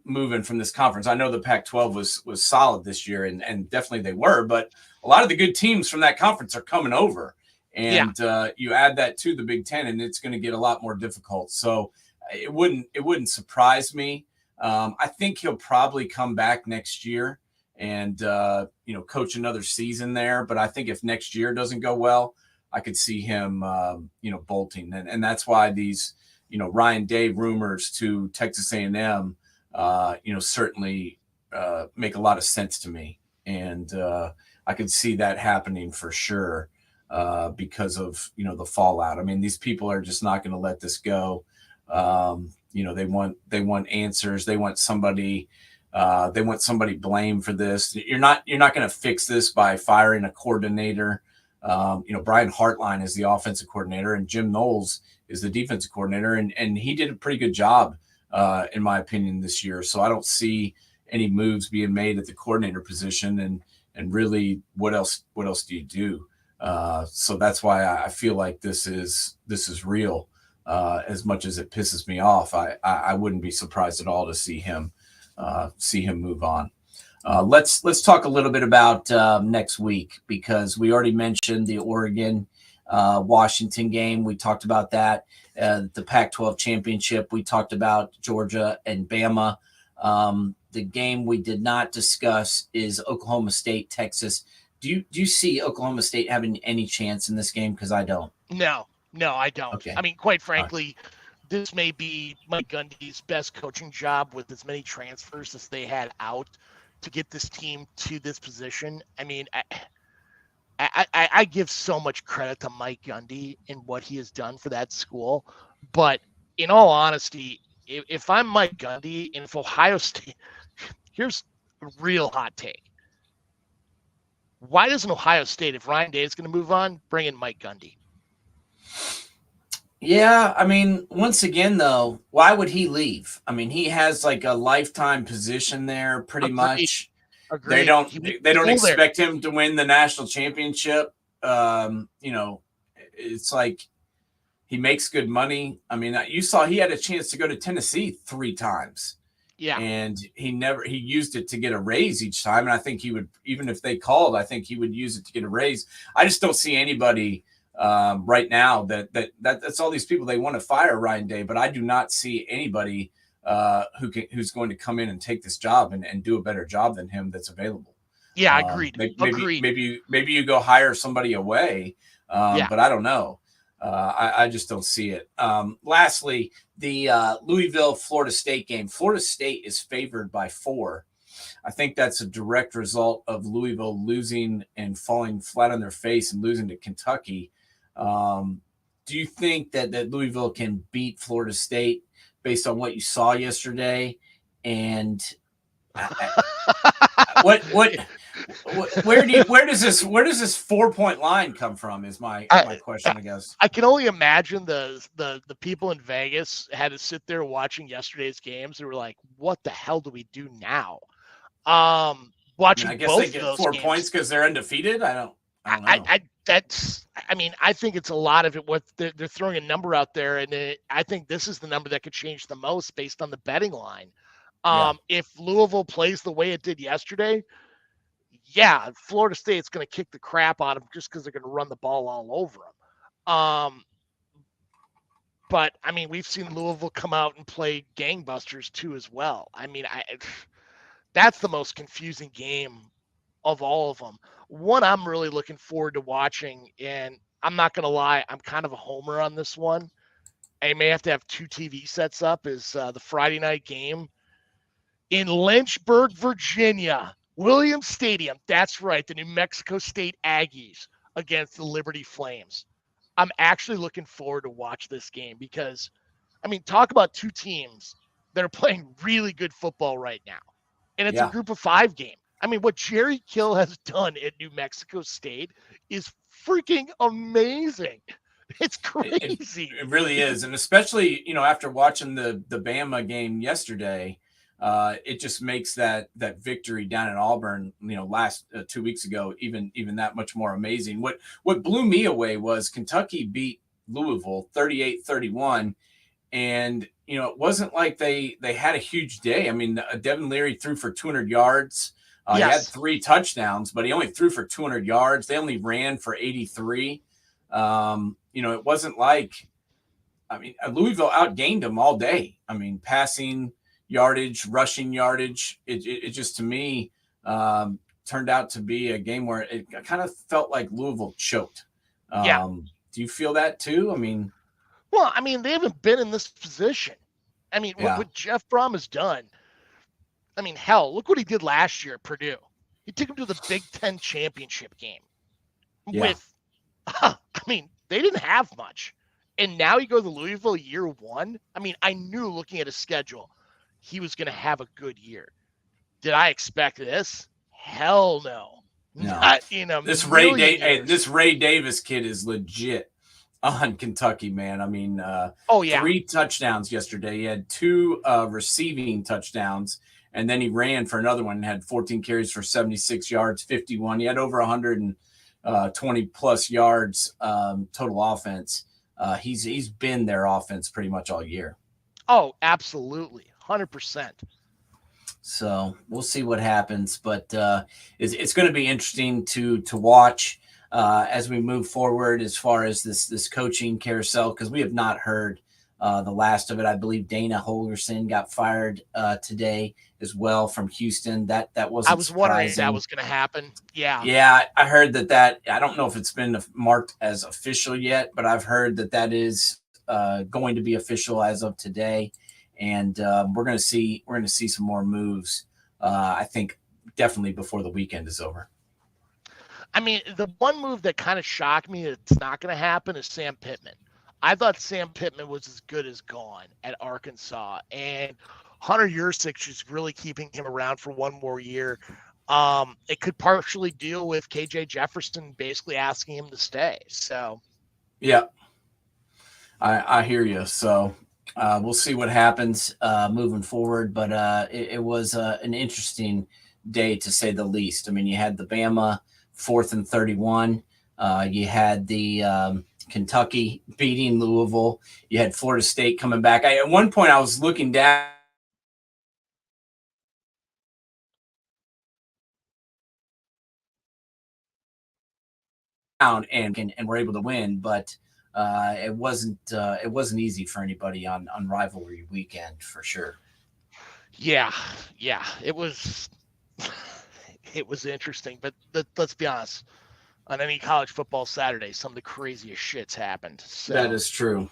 moving from this conference. I know the Pac-12 was solid this year, and definitely they were, but a lot of the good teams from that conference are coming over. yeah, And you add that to the Big Ten, and it's going to get a lot more difficult. So it wouldn't surprise me. I think he'll probably come back next year and coach another season there. But I think if next year doesn't go well, I could see him bolting, and that's why these Ryan Day rumors to Texas A&M certainly make a lot of sense to me, and I could see that happening for sure. Because of the fallout. I mean, these people are just not going to let this go. They want answers. They want somebody blamed for this. You're not going to fix this by firing a coordinator. Brian Hartline is the offensive coordinator and Jim Knowles is the defensive coordinator, and he did a pretty good job, in my opinion, this year. So I don't see any moves being made at the coordinator position, and really, what else do you do? So that's why I feel like this is real. As much as it pisses me off, I wouldn't be surprised at all to see him move on. Let's talk a little bit about next week, because we already mentioned the Oregon Washington game. We talked about that. The Pac-12 championship. We talked about Georgia and Bama. The game we did not discuss is Oklahoma State, Texas. Do you see Oklahoma State having any chance in this game? Because I don't. No, I don't. Okay. I mean, quite All right. frankly, this may be Mike Gundy's best coaching job with as many transfers as they had out to get this team to this position. I mean, I give so much credit to Mike Gundy and what he has done for that school. But in all honesty, if I'm Mike Gundy and if Ohio State, here's a real hot take. Why doesn't Ohio State, if Ryan Day is going to move on, bring in Mike Gundy? Yeah, I mean, once again, though, why would he leave? I mean, he has like a lifetime position there, pretty much. Agreed. They don't expect him to win the national championship. It's like he makes good money. I mean, you saw he had a chance to go to Tennessee 3 times. Yeah. And he used it to get a raise each time. And I think he would, even if they called, I think he would use it to get a raise. I just don't see anybody right now that's all these people. They want to fire Ryan Day, but I do not see anybody who's going to come in and take this job and do a better job than him that's available. Yeah, agreed. Maybe you go hire somebody away, but I don't know. I just don't see it. Lastly, the Louisville Florida State game. Florida State is favored by 4. I think that's a direct result of Louisville losing and falling flat on their face and losing to Kentucky. Do you think that Louisville can beat Florida State based on what you saw yesterday? And where does this 4-point line come from? Is my question, I guess. I can only imagine the people in Vegas had to sit there watching yesterday's games and were like, "What the hell do we do now?" Watching I guess both they get 4 points because they're undefeated. I don't know. I think it's a lot of it. What they're throwing a number out there, and I think this is the number that could change the most based on the betting line. If Louisville plays the way it did yesterday, yeah, Florida State's going to kick the crap out of them just because they're going to run the ball all over them. But I mean, we've seen Louisville come out and play gangbusters too as well. I mean, that's the most confusing game of all of them. One I'm really looking forward to watching, and I'm not going to lie, I'm kind of a homer on this one. I may have to have 2 TV sets up, is the Friday night game in Lynchburg, Virginia, Williams Stadium. That's right, the New Mexico State Aggies against the Liberty Flames. I'm actually looking forward to watch this game because, I mean, talk about 2 teams that are playing really good football right now. And it's a group of 5 game. I mean, what Jerry Kill has done at New Mexico State is freaking amazing. It's crazy. It really is. And especially, after watching the Bama game yesterday, it just makes that victory down in Auburn, last 2 weeks ago, even that much more amazing. What blew me away was Kentucky beat Louisville 38-31. And, it wasn't like they had a huge day. I mean, Devin Leary threw for 200 yards. He had 3 touchdowns, but he only threw for 200 yards. They only ran for 83. It wasn't like, Louisville outgained them all day. I mean, passing yardage, rushing yardage. It just, to me, turned out to be a game where it kind of felt like Louisville choked. Do you feel that too? Well, they haven't been in this position. What Jeff Brom has done, hell, look what he did last year at Purdue. He took him to the Big Ten championship game with, they didn't have much. And now you go to Louisville year 1. I knew looking at his schedule, he was going to have a good year. Did I expect this? Hell no. No, not in a this million years. this Ray Davis kid is legit on Kentucky, man. I mean, Oh yeah. 3 touchdowns yesterday. He had 2 receiving touchdowns, and then he ran for another one and had 14 carries for 76 yards, 51. He had over 120 plus yards total offense. He's been their offense pretty much all year. Oh, absolutely, 100%. So we'll see what happens, but it's going to be interesting to watch as we move forward as far as this coaching carousel, because we have not heard the last of it. I believe Dana Holgerson got fired today as well from Houston. That wasn't I was wondering if surprising. that was going to happen. Yeah. Yeah, I heard that. I don't know if it's been marked as official yet, but I've heard that is going to be official as of today, and we're going to see some more moves. I think definitely before the weekend is over. I mean, the one move that kind of shocked me that it's not going to happen is Sam Pittman. I thought Sam Pittman was as good as gone at Arkansas, and Hunter Yurcich is really keeping him around for one more year. It could partially deal with KJ Jefferson basically asking him to stay. So, yeah, I hear you. So we'll see what happens moving forward. But it was an interesting day to say the least. I mean, you had the Bama 4th and 31. You had the Kentucky beating Louisville. You had Florida State coming back. At one point, I was looking down and were able to win, but it wasn't easy for anybody on rivalry weekend for sure. yeah, it was interesting, but let's be honest. On any college football Saturday, some of the craziest shits happened. So. That is true.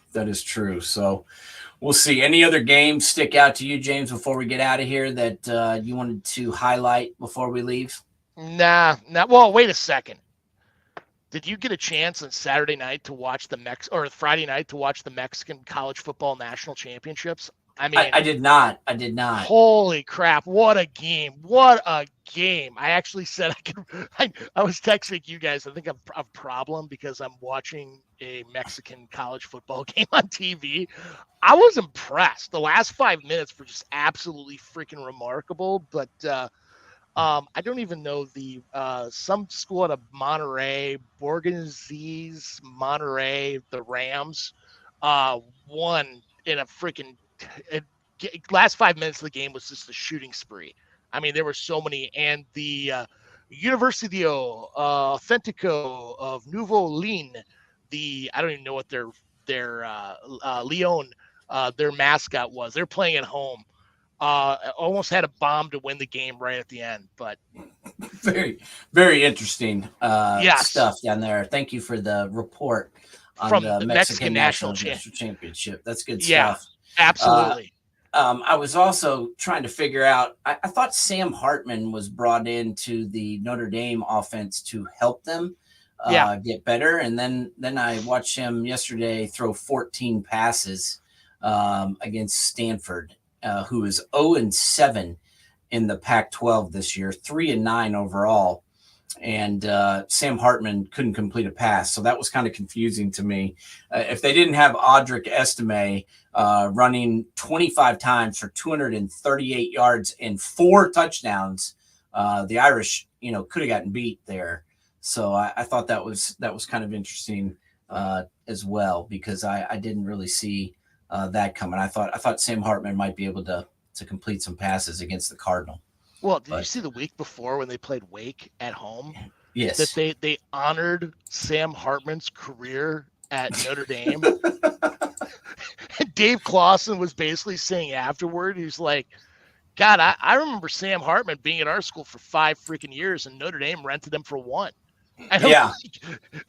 So we'll see. Any other games stick out to you, James, before we get out of here that you wanted to highlight before we leave? Nah. Well, wait a second. Did you get a chance on Saturday night to watch or Friday night to watch the Mexican College Football National Championships? I mean, I did not. Holy crap! What a game! I actually said I was texting you guys. I think I'm a problem because I'm watching a Mexican college football game on TV. I was impressed. The last 5 minutes were just absolutely freaking remarkable. But I don't even know some school out of Monterrey, Borgonzese, Monterrey, the Rams, won in a freaking. Last 5 minutes of the game was just a shooting spree. I mean, there were so many, and the Universidad Auténtico of Nuevo León, I don't even know what their Leon, their mascot was. They're playing at home. Almost had a bomb to win the game right at the end, but very, very interesting stuff down there. Thank you for the report on from the Mexican National Championship. That's good stuff. Absolutely. I was also trying to figure out, I thought Sam Hartman was brought into the Notre Dame offense to help them get better. And then I watched him yesterday throw 14 passes against Stanford, who is 0-7 in the Pac-12 this year, 3-9 overall. And Sam Hartman couldn't complete a pass. So that was kind of confusing to me. If they didn't have Audric Estime running 25 times for 238 yards and 4 touchdowns, the Irish, could have gotten beat there. So I thought that was kind of interesting as well, because I didn't really see that coming. I thought Sam Hartman might be able to complete some passes against the Cardinal. Well, did you see the week before when they played Wake at home? Yes. That they honored Sam Hartman's career at Notre Dame. And Dave Clawson was basically saying afterward, he's like, God, I remember Sam Hartman being at our school for 5 freaking years, and Notre Dame rented him for 1. And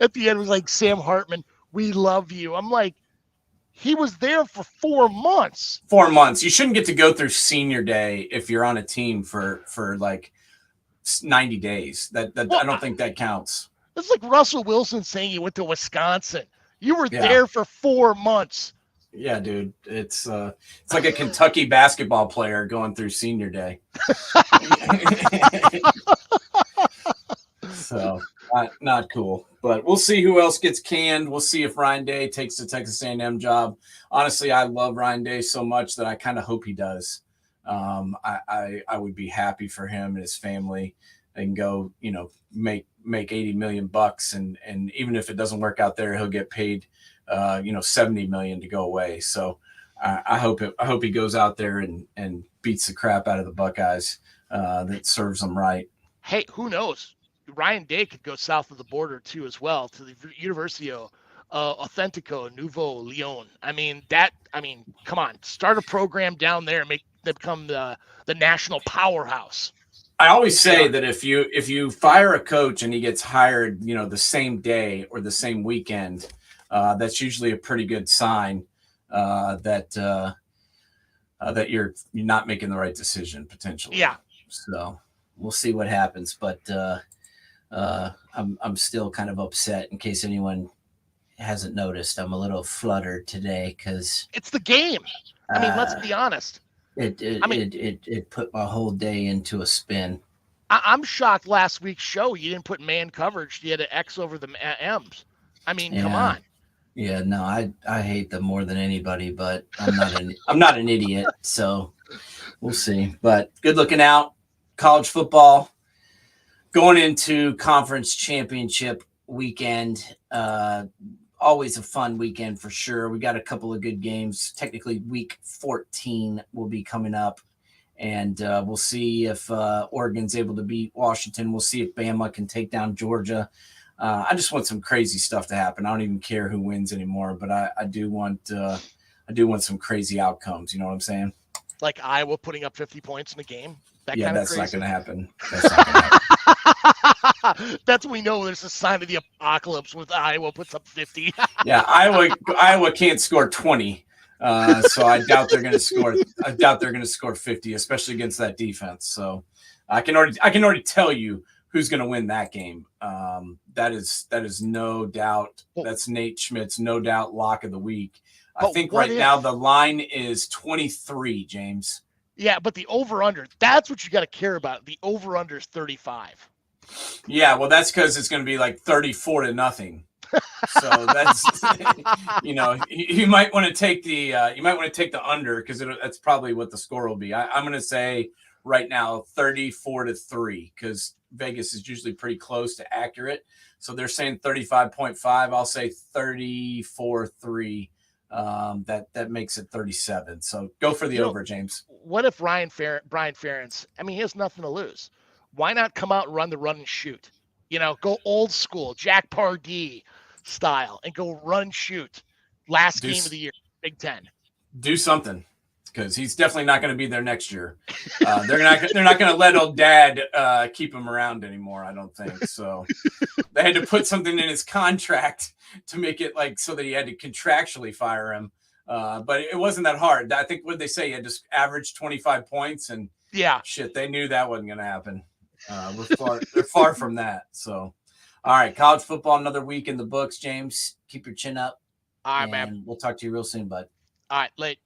at the end, it was like, Sam Hartman, we love you. I'm like, he was there for 4 months. 4 months. You shouldn't get to go through senior day if you're on a team for like 90 days. I don't think that counts. It's like Russell Wilson saying he went to Wisconsin. You were there for 4 months. Yeah, dude. It's like a Kentucky basketball player going through senior day. So not cool. But we'll see who else gets canned. We'll see if Ryan Day takes the Texas A&M job. Honestly, I love Ryan Day so much that I kind of hope he does. I would be happy for him and his family and go, make 80 million bucks. And even if it doesn't work out there, he'll get paid, 70 million to go away. So I hope he goes out there and beats the crap out of the Buckeyes. That serves them right. Hey, who knows? Ryan Day could go south of the border too, as well, to the Universio Authentico Nuevo Leon. Come on, start a program down there, make them become the national powerhouse. I always say that if you fire a coach and he gets hired, the same day or the same weekend, that's usually a pretty good sign that you're not making the right decision potentially. Yeah. So we'll see what happens, but I'm still kind of upset. In case anyone hasn't noticed, I'm a little fluttered today because it's the game. Let's be honest. It put my whole day into a spin. I'm shocked. Last week's show, you didn't put man coverage. You had an X over the M's. Come on. Yeah, no, I hate them more than anybody, but I'm not an idiot, so we'll see. But good looking out. College football going into conference championship weekend. Always a fun weekend for sure. We got a couple of good games. Technically, week 14 will be coming up, and we'll see if Oregon's able to beat Washington. We'll see if Bama can take down Georgia. I just want some crazy stuff to happen. I don't even care who wins anymore, but I do want some crazy outcomes. You know what I'm saying? Like Iowa putting up 50 points in a game. That's not going to happen. That's not going to happen. That's when we know there's a sign of the apocalypse with Iowa puts up 50. Yeah, Iowa can't score 20, so I doubt they're going to score. I doubt they're going to score 50, especially against that defense. So I can already tell you who's going to win that game. That is no doubt. That's Nate Schmidt's no doubt lock of the week. I think right now the line is 23, James. Yeah, but the over-under, that's what you got to care about. The over-under is 35. Yeah, well, that's because it's going to be like 34-0. So that's you might want to take the under because that's probably what the score will be. I'm going to say right now 34-3 because Vegas is usually pretty close to accurate. So they're saying 35.5. I'll say 34-3. That makes it 37. So go for the over, James. What if Brian Ferentz? He has nothing to lose. Why not come out and run and shoot? Go old school, Jack Pardee style, and go run and shoot. Last game of the year, Big Ten. Do something, because he's definitely not going to be there next year. They're not going to let old dad keep him around anymore. I don't think so. They had to put something in his contract to make it so that he had to contractually fire him. But it wasn't that hard. I think what they say, he had to average 25 points, and shit, they knew that wasn't going to happen. They're far from that. So, all right, college football, another week in the books. James, keep your chin up. All right, man. We'll talk to you real soon, bud. All right, late.